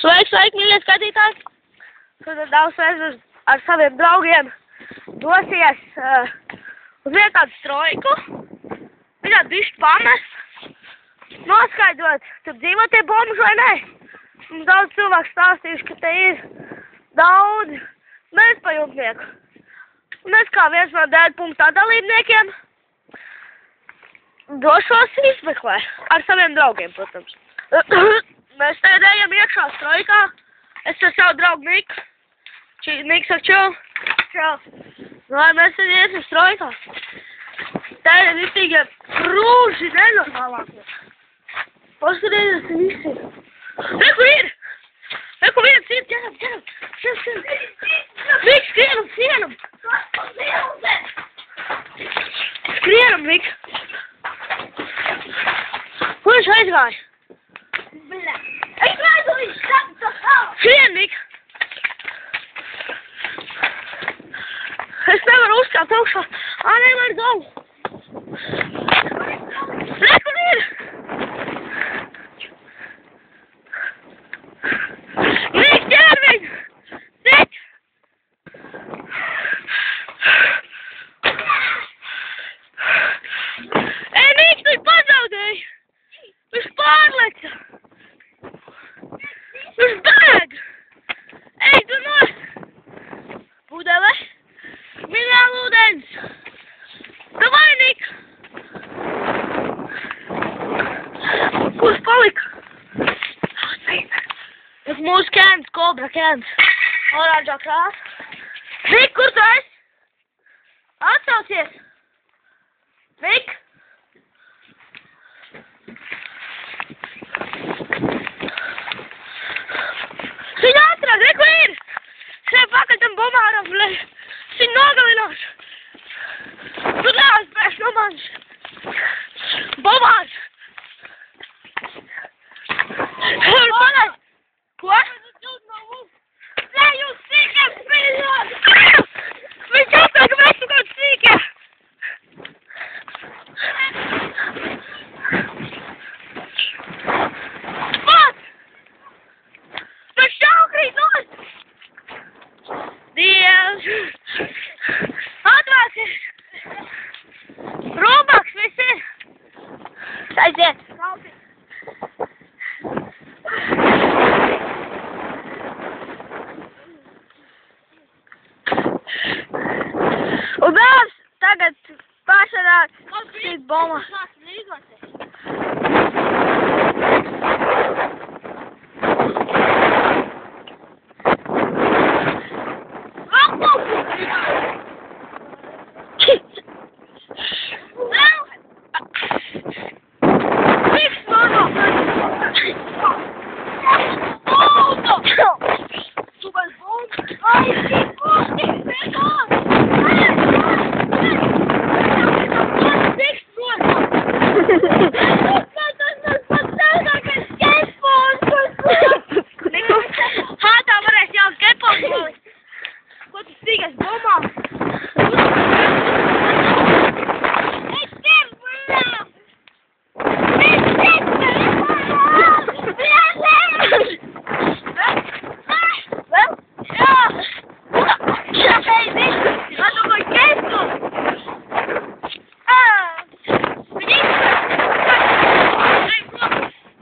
Sveiki, mīļie skatītāji! Šodien daudz reizes ar saviem draugiem dosies uz vienu tādu strojku. Viņā bišķi pamest, noskaidrot, tur dzīvo tie bomži vai nē. Mums daudz cilvēku stāstījuši, ka te ir daudz bezpajumtnieku. Un es kā viens no dēļpunktā dalībniekiem došos izmeklēt ar saviem draugiem, protams. Mēs tagad ejam iekšā strojkā. Es ar savu draugu Niku. Niks ar čau. Lai mēs tad iesim strojkā. Tā ir vistīgie krūži nenormālākie. Paskatieties visi. Reku ir! Reku viens ir! Ķeram! Nik, skrienam! Skrienam, Nik! Kur viņš aizgāja? Skrien, Nik! Es nevaru uzkāpt augšā. Nevaru galvu. Reku ir! Nik, ķer viņu! Nik! Nik, tu pazaudēji! Viņš pārleca! Viņš bēg! Ej, tu no! Pudele! Minerāla ūdens! Davai, Nik! Kurš palika? Tas mūsu kēns, kobra kēns. Oranžā krāsa. Nik, kur tu esi? Atsaucies! Nik!